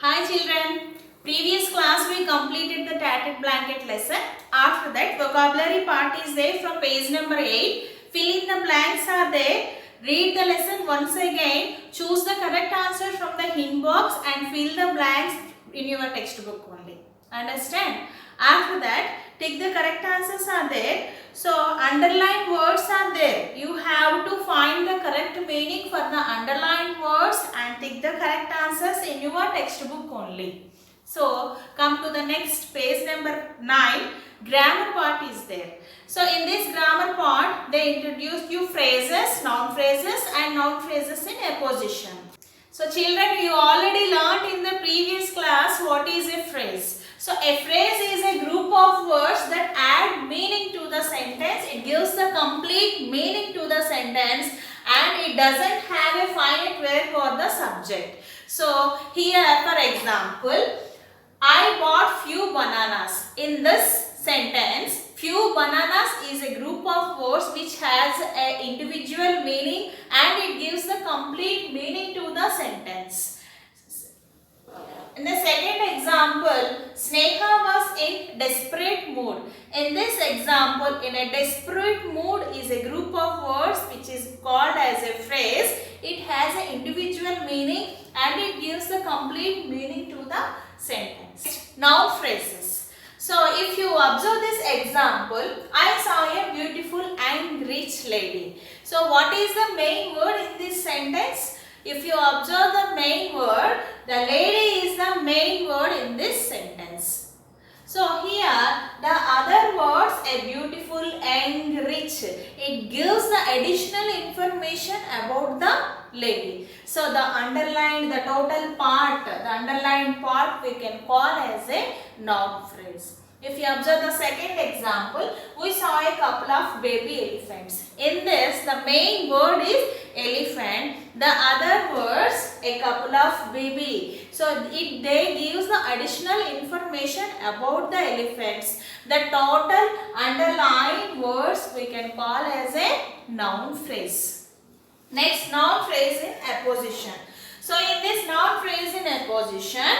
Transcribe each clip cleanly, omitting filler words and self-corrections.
Hi children, previous class we completed the tattered blanket lesson. After that vocabulary part is there from page number 8. Fill in the blanks are there. Read the lesson once again. Choose the correct answer from the hint box and fill the blanks in your textbook only. Understand? After that, take the correct answers are there. So, underlined words are there. You have to find the correct meaning for the underlined words and take the correct answers in your textbook only. So, come to the next page number 9. Grammar part is there. So, in this grammar part, they introduced you phrases, noun phrases and noun phrases in apposition. So, children, you already learnt in the previous class what is a phrase. So, a phrase is a group of words that add meaning to the sentence. It gives the complete meaning to the sentence and it doesn't have a finite verb for the subject. So, here for example, I bought few bananas. In this sentence, few bananas is a group of words which has an individual meaning and it gives the complete meaning to the sentence. In the second example, Sneha was in desperate mood. In this example, in a desperate mood is a group of words which is called as a phrase. It has an individual meaning and it gives the complete meaning to the sentence. Noun phrases. So, if you observe this example, I saw a beautiful and rich lady. So, what is the main word in this sentence? If you observe the main word, the lady is the main word in this sentence. So, here the other words, a beautiful and rich, it gives the additional information about the lady. So, the underlined, the total part, the underlined part we can call as a noun phrase. If you observe the second example, we saw a couple of baby elephants. In this, the main word is elephant. The other words, a couple of baby. So, they gives the additional information about the elephants. The total underlined words we can call as a noun phrase. Next, noun phrase in apposition. So, in this noun phrase in apposition,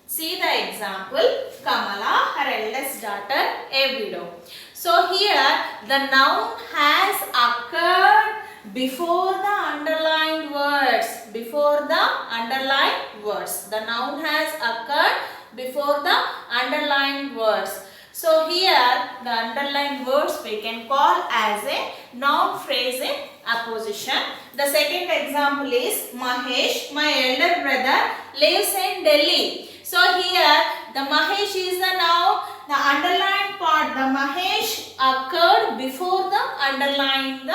see the example, Kamala, her eldest daughter, a widow. So, here the noun has occurred before the underlined words. Before the underlined words. The noun has occurred before the underlined words. So, here the underlined words we can call as a noun phrase in apposition. The second example is Mahesh, my elder brother, lives in Delhi. So, here the Mahesh is the noun, the underlined part, the Mahesh occurred before the underlined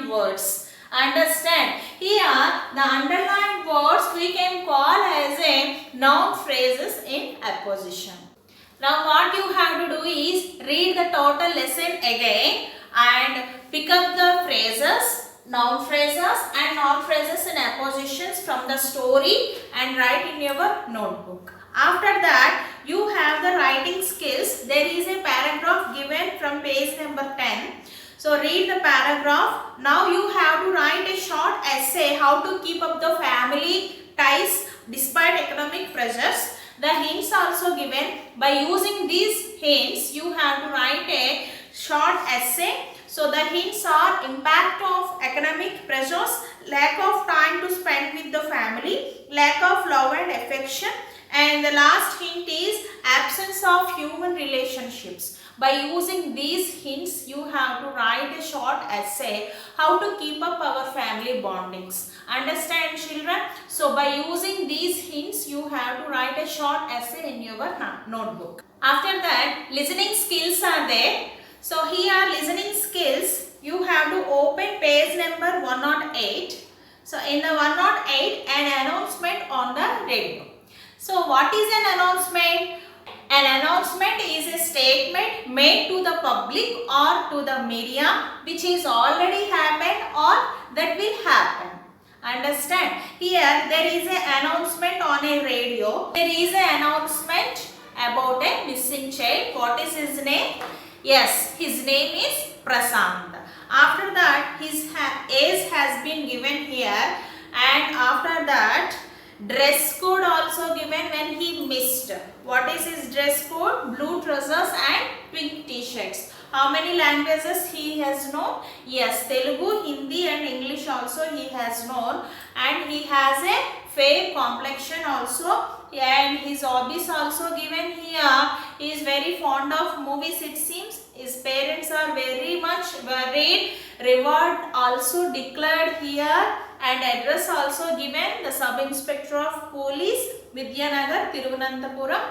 words. Understand? Here the underlined words we can call as a noun phrases in apposition. Now, what you have to do is read the total lesson again and pick up the phrases, noun phrases and noun phrases in appositions from the story and write in your notebook. After that, you have the writing skills. There is a paragraph given from page number 10. So, read the paragraph. Now, you have to write a short essay how to keep up the family ties despite economic pressures. The hints are also given. By using these hints, you have to write a short essay. So, the hints are impact of economic pressures, lack of time to spend with the family, lack of love and affection, and the last hint is absence of human relationships. By using these hints, you have to write a short essay how to keep up our family bondings. Understand, children? So, by using these hints, you have to write a short essay in your notebook. After that, listening skills are there. So, here listening skills, you have to open page number 108. So, in the 108, an announcement on the radio. So, what is an announcement? An announcement is a statement made to the public or to the media which is already happened or that will happen. Understand? Here there is an announcement on a radio. There is an announcement about a missing child. What is his name? Yes, his name is Prasant. After that, his age has been given here and after that Dress code also given when he missed. What is his dress code? Blue trousers and pink t-shirts. How many languages he has known? Yes, Telugu, Hindi and English also he has known, and he has a fair complexion also, and his hobbies also given here. He is very fond of movies, it seems. His parents are very much worried. Reward also declared here, and address also given. The Sub-Inspector of Police, Vidyanagar, Thiruvananthapuram.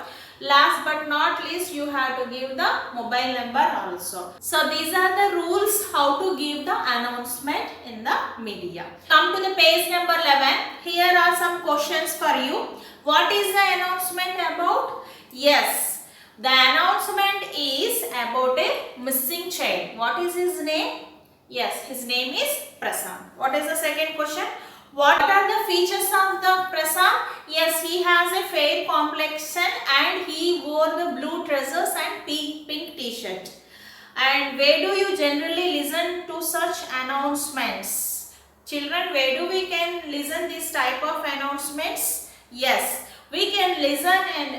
Last but not least, you have to give the mobile number also. So these are the rules how to give the announcement in the media. Come to the page number 11. Here are some questions for you. What is the announcement about? Yes, the announcement is about a missing child. What is his name? Yes, his name is Prasad. What is the second question? What are the features of the Prasad? Yes, he has a fair complexion and he wore the blue trousers and pink t-shirt. And where do you generally listen to such announcements? Children, where do we can listen this type of announcements? Yes, we can listen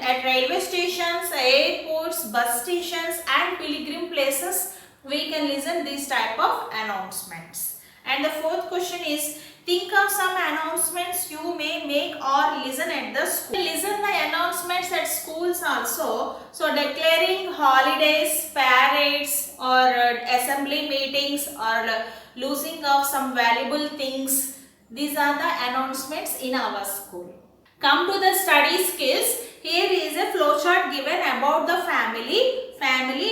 at railway stations, airports, bus stations and pilgrim places. We can listen this type of announcements. And the fourth question is, think of some announcements you may make or listen at the school. Listen the announcements at schools also. So declaring holidays, parades or assembly meetings or losing of some valuable things. These are the announcements in our school. Come to the study skills. Here is a flowchart given about the family,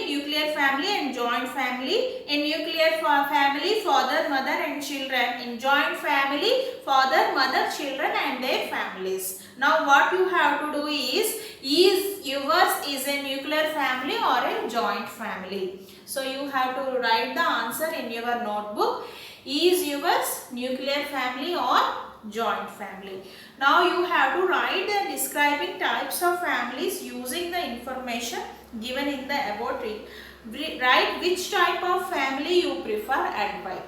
nuclear family and joint family. In nuclear family, father, mother and children. In joint family, father, mother, children and their families. Now what you have to do is yours is a nuclear family or a joint family. So you have to write the answer in your notebook. Is yours nuclear family or joint family? Now you have to write the describing types of families using the information given in the above tree. Write which type of family you prefer and why.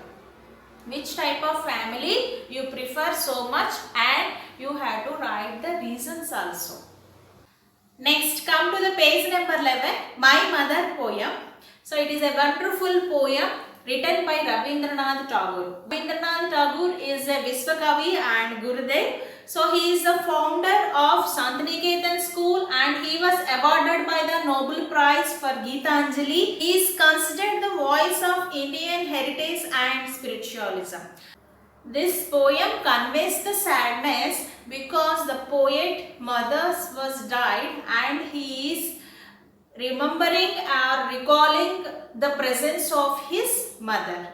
Which type of family you prefer so much, and you have to write the reasons also. Next, come to the page number 11, My Mother poem. So it is a wonderful poem written by Rabindranath Tagore. Rabindranath Tagore is a Vishwakavi and Gurudev. So he is the founder of Santiniketan School and he was awarded by the Nobel Prize for Geetanjali. He is considered the voice of Indian heritage and spiritualism. This poem conveys the sadness because the poet mother was died and he is remembering or recalling the presence of his mother.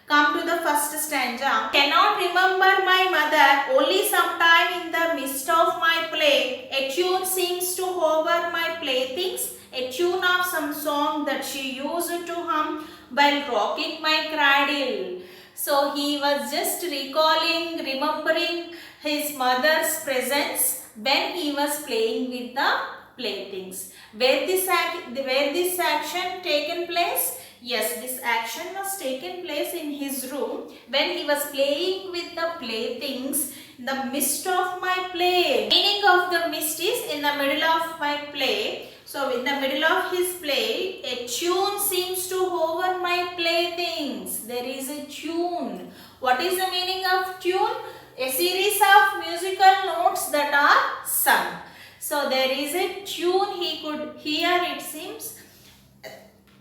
Come to the first stanza. Cannot remember my mother, only sometime in the midst of my play. A tune seems to hover my playthings, a tune of some song that she used to hum while rocking my cradle. So he was just remembering his mother's presence when he was playing with the playthings. Where this action taken place? Yes, this action was taken place in his room when he was playing with the playthings in the midst of my play. Meaning of the midst is in the middle of my play. So in the middle of his play, a tune seems to hover my playthings. There is a tune. What is the meaning of tune? A series of musical notes that are sung. So there is a tune he could hear, it seems.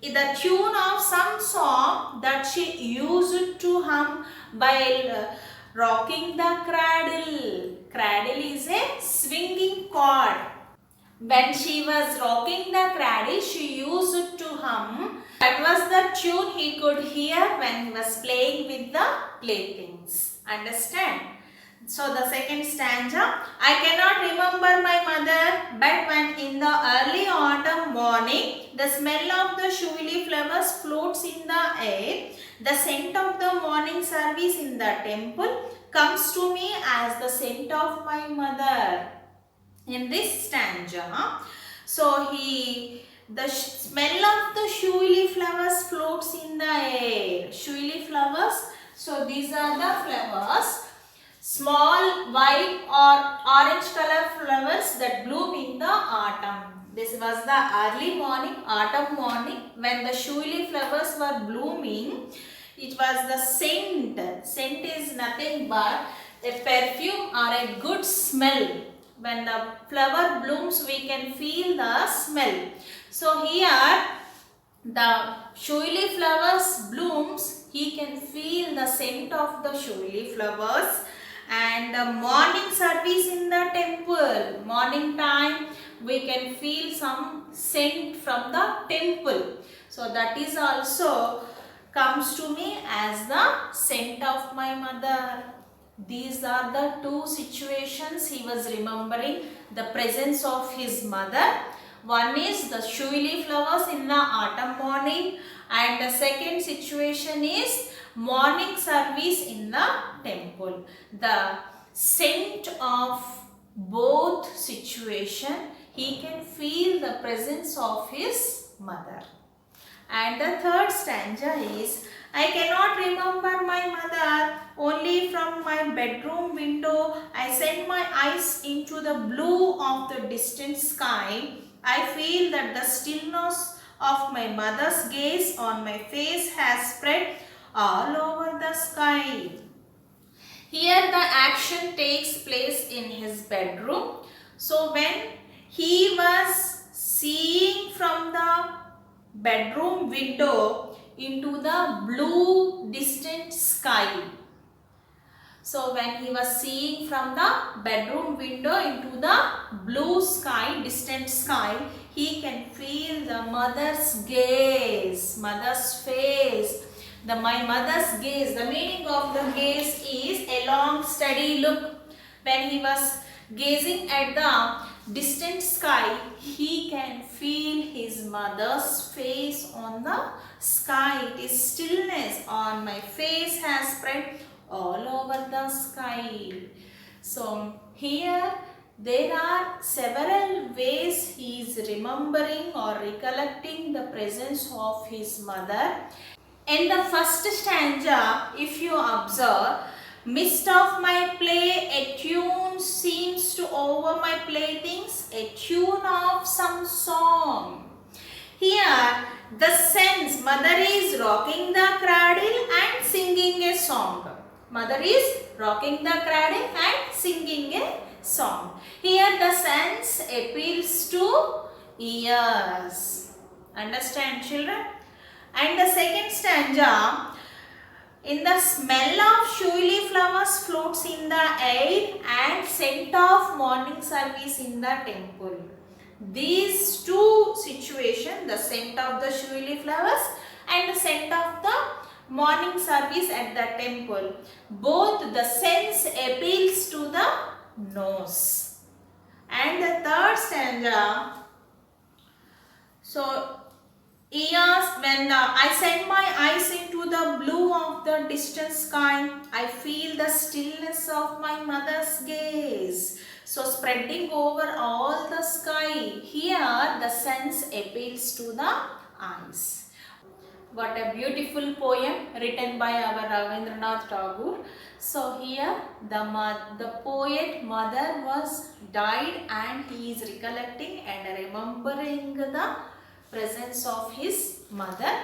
The tune of some song that she used to hum while rocking the cradle. Cradle is a swinging cord. When she was rocking the cradle, she used to hum. That was the tune he could hear when he was playing with the playthings. Understand? So the second stanza, I cannot remember my mother, but when in the early autumn morning, the smell of the showy flowers floats in the air, the scent of the morning service in the temple comes to me as the scent of my mother. In this stanza, so the smell of the showy flowers floats in the air. Showy flowers, so these are the flowers. small white or orange color flowers that bloom in the autumn. This was the early morning, autumn morning, when the shuli flowers were blooming. It was the scent. Scent is nothing but a perfume or a good smell. When the flower blooms, we can feel the smell. So here, the shuli flowers blooms, he can feel the scent of the shuli flowers. And the morning service in the temple, morning time, we can feel some scent from the temple. So that is also comes to me as the scent of my mother. These are the two situations he was remembering the presence of his mother. One is the shuli flowers in the autumn morning, and the second situation is morning service in the temple. The scent of both situation, he can feel the presence of his mother. And the third stanza is, I cannot remember my mother, only from my bedroom window I send my eyes into the blue of the distant sky. I feel that the stillness of my mother's gaze on my face has spread all over the sky. Here the action takes place in his bedroom. So when he was seeing from the bedroom window into the blue distant sky. So when he was seeing from the bedroom window into the blue sky, distant sky, he can feel the mother's gaze, mother's face. My mother's gaze, the meaning of the gaze is a long steady look. When he was gazing at the distant sky, he can feel his mother's face on the sky. It is stillness on my face has spread all over the sky. So here there are several ways he is remembering or recollecting the presence of his mother. In the first stanza, if you observe, midst of my play, a tune seems to over my playthings, a tune of some song. Here, the sense, mother is rocking the cradle and singing a song. Mother is rocking the cradle and singing a song. Here, the sense appeals to ears. Understand, children? And the second stanza, in the smell of shuli flowers floats in the air and scent of morning service in the temple. These two situations, the scent of the shuli flowers and the scent of the morning service at the temple, both the sense appeals to the nose. And the third stanza, so ears, when I send my eyes into the blue of the distant sky, I feel the stillness of my mother's gaze. So spreading over all the sky, here the sense appeals to the eyes. What a beautiful poem written by our Ravindranath Tagore. So here the poet mother was died and he is recollecting and remembering the presence of his mother.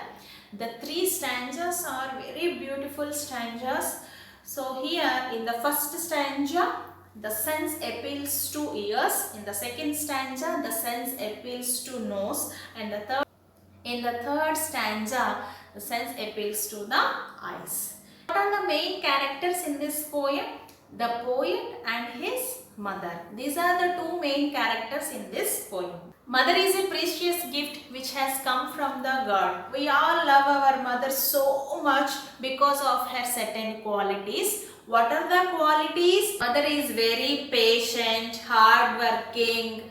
The three stanzas are very beautiful stanzas. So here in the first stanza, the sense appeals to ears. In the second stanza, the sense appeals to nose. And in the third stanza, the sense appeals to the eyes. What are the main characters in this poem? The poet and his mother. These are the two main characters in this poem. Mother is a precious gift which has come from the God. We all love our mother so much because of her certain qualities. What are the qualities? Mother is very patient, hardworking,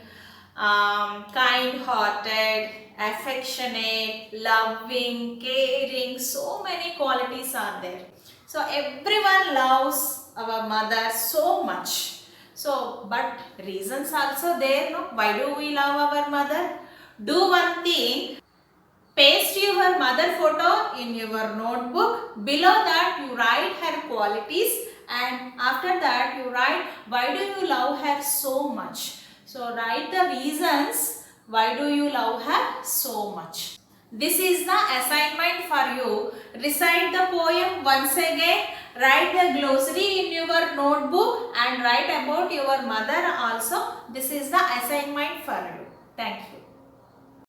kind-hearted, affectionate, loving, caring. So many qualities are there. So everyone loves our mother so much. So, but reasons also there, no? Why do we love our mother? Do one thing. Paste your mother photo in your notebook. Below that you write her qualities and after that you write why do you love her so much. So write the reasons why do you love her so much. This is the assignment for you. Recite the poem once again. Write the glossary in your notebook and write about your mother also. This is the assignment for you. Thank you.